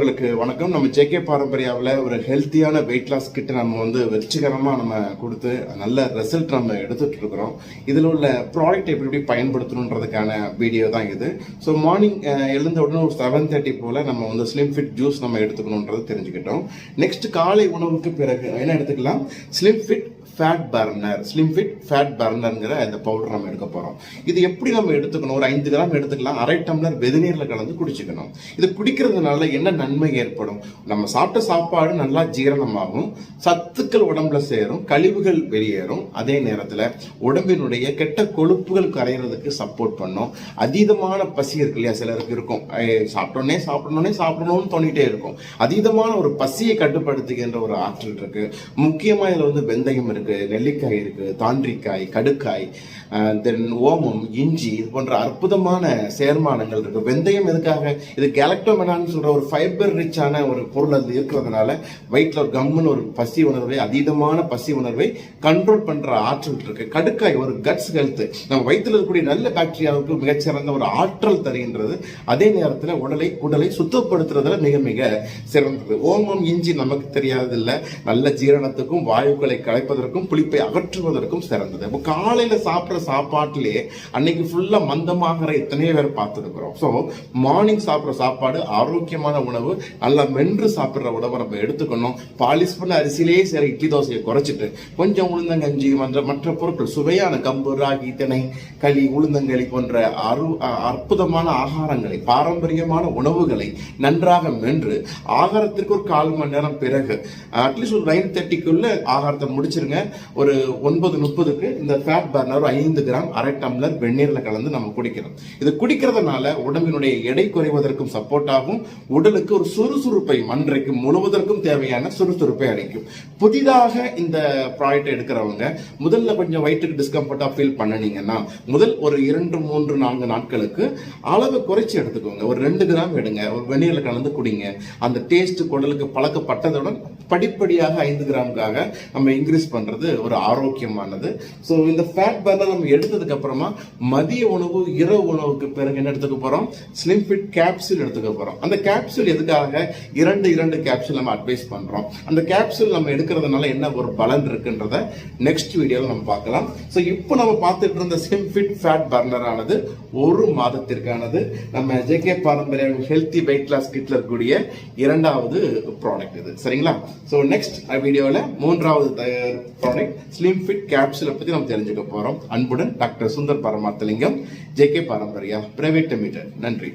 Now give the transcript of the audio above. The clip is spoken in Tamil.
நண்பர்களுக்கு வணக்கம். நம்ம ஜேகே பாரம்பரியாவில் ஒரு ஹெல்த்தியான வெயிட் லாஸ் கிட்ட நம்ம வெற்றிகரமாக நம்ம கொடுத்து நல்ல ரிசல்ட் நம்ம எடுத்துட்டு இருக்கிறோம். இதில் உள்ள ப்ராடக்ட் எப்படி பயன்படுத்தணுன்றதுக்கான வீடியோ தான் இது. ஸோ மார்னிங் எழுந்த உடனே ஒரு 7:30 போல நம்ம ஸ்லிம் ஃபிட் ஜூஸ் நம்ம எடுத்துக்கணுன்றது தெரிஞ்சுக்கிட்டோம். நெக்ஸ்ட் காலை உணவுக்கு பிறகு என்ன எடுத்துக்கலாம்? ஸ்லிம் ஃபிட் ஃபேட் பர்னர்ங்கிற இந்த பவுடர் நம்ம எடுக்க போறோம். இது எப்படி நம்ம எடுத்துக்கணும்? ஒரு 5 கிராம் எடுத்துக்கலாம். 1/2 டம்ளர் வெதுநீர்ல கலந்து குடிச்சுக்கணும். இது குடிக்கிறதுனால என்ன நன்மை ஏற்படும்? நம்ம சாப்பிட்ட சாப்பாடு நல்லா ஜீரணமாகும், சத்துக்கள் உடம்புல சேரும், கழிவுகள் வெளியேறும். அதே நேரத்தில் உடம்பினுடைய கெட்ட கொழுப்புகள் கரைகிறதுக்கு சப்போர்ட் பண்ணும். அதீதமான பசி இருக்கு இல்லையா, சிலருக்கு இருக்கும், சாப்பிடணும்னு தோணிட்டே இருக்கும். அதீதமான ஒரு பசியை கட்டுப்படுத்துகின்ற ஒரு ஆற்றல் இருக்கு. முக்கியமா இதுல வெந்தயம் இருக்கு, நெல்லிக்காய் இருக்கு, தாண்டிக்காய், கடுக்காய், தென் ஓமம், இஞ்சி, இது போன்ற அற்புதமான சேர்மானங்கள் இருக்கு. வெந்தயம் எதுக்காக? இது கேலக்டோமெனான்னு சொல்ற ஒரு ஃபைபர் ரிச்சான ஒரு பொருள் அது இருக்கிறதுனால வயிற்றுல ஒரு கம்முன்னு ஒரு பசி உணர்வை, அதீதமான பசி உணர்வை கண்ட்ரோல் பண்ற ஆற்றல் இருக்கு. கடுக்காய் ஒரு கட்ஸ் ஹெல்த், நம்ம வயிற்றுல இருக்கக்கூடிய நல்ல பாக்டீரியாவுக்கு மிகச்சிறந்த ஒரு ஆற்றல் தருகின்றது. அதே நேரத்தில் குடலை சுத்தப்படுத்துறதுல மிக மிக சிறந்தது. ஓமம், இஞ்சி நமக்கு தெரியாது இல்ல, நல்ல ஜீரணத்துக்கும் வாயுக்களை கலைப்பதற்கும் புளிப்பை அகற்றுவதற்கும் சிறந்தது. இப்போ காலையில சாப்பிட்ற சாப்பாட்டிலே அன்னைக்கு ஃபுல்லா மந்தமாகிற எத்தனையோ பேர் பார்த்துருக்கிறோம். ஸோ மார்னிங் சாப்பிட்ற சாப்பாடு ஆரோக்கியமான உணவு, நல்லா மென்று சாப்பிட்ற உணவை நம்ம எடுத்துக்கணும். பாலிஷ் பண்ண அரிசியிலேயே சரி இட்லி தோசையை குறைச்சிட்டு கொஞ்சம் உளுந்தங்கஞ்சி மற்ற பொருட்கள், சுவையான கம்பு, ராகி, திணை, களி, உளுந்தங்களி போன்ற அற்புதமான ஆகாரங்களை, பாரம்பரியமான உணவுகளை நன்றாக மென்று ஆகாரத்திற்கு ஒரு 1/4 மணி நேரம் பிறகு அட்லீஸ்ட் ஒரு 9:30க்குள்ள ஆகாரத்தை முடிச்சிருங்க. ஒரு 9:30க்கு இந்த ஃபேட் பர்னர் 5 கிராம் 1/2 டம்ளர் வெந்நீர்ல கலந்து நம்ம குடிக்கிறோம். இது குடிக்கிறதுனால உடம்பினுடைய எடை குறைவதற்கும் சப்போர்ட் ஆகும். உடலுக்கு ஒரு சுறுசுறுப்பை, அன்றைக்கு முழுவதற்கும் தேவையான சுறுசுறுப்பை அளிக்கும். புதிதாக இந்த ப்ராடக்ட் எடுக்கிறவங்க முதல்ல கொஞ்சம் வயிற்றுக்கு டிஸ்கம்ஃபர்ட்டா ஃபீல் பண்ணீங்கன்னா முதல் ஒரு 2, 3, 4 நாட்களுக்கு அளவு குறைச்சி எடுத்துக்கோங்க. ஒரு 2 கிராம் எடுங்க, ஒரு வெந்நீர்ல கலந்து குடிங்க. அந்த டேஸ்ட் குடலுக்கு பழக்கப்பட்டதுடன் படிப்படியாக 5 கிராமுக்காக நம்ம இன்க்ரீஸ் பண்றது ஒரு ஆரோக்கியமானது. ஸோ இந்த ஃபேட் பர்னர் நம்ம எடுத்ததுக்கு அப்புறமா மதிய உணவு, இரவு உணவுக்கு பிறகு என்ன எடுத்துக்க போறோம்? ஸ்லிம் ஃபிட் கேப்சூல் எடுத்துக்க போறோம். அந்த கேப்சூல் எதுக்காக? 2 கேப்சூல் நம்ம அட்வைஸ் பண்றோம். அந்த கேப்சூல் நம்ம எடுக்கிறதுனால என்ன ஒரு பலன் இருக்குன்றத நெக்ஸ்ட் வீடியோவில் நம்ம பார்க்கலாம். ஸோ இப்போ நம்ம பார்த்துட்டு இருந்த ஸ்லிம் ஃபிட் ஃபேட் பர்னர் ஆனது 1 மாதத்திற்கானது. நம்ம ஜேகே பாரம்பரிய ஹெல்த்தி வெயிட் லாஸ் கிட்ல இருக்கக்கூடிய 2வது ப்ராடக்ட் இது. சரிங்களா? ஸோ நெக்ஸ்ட் வீடியோவில் 3வது ப்ராடக்ட் ஸ்லிம் ஃபிட் கேப்சூலை பற்றி நம்ம தெரிஞ்சுக்க போறோம். அன்புடன் doctor Sundar Paramarthalingam, JK Parambariya private limited. நன்றி.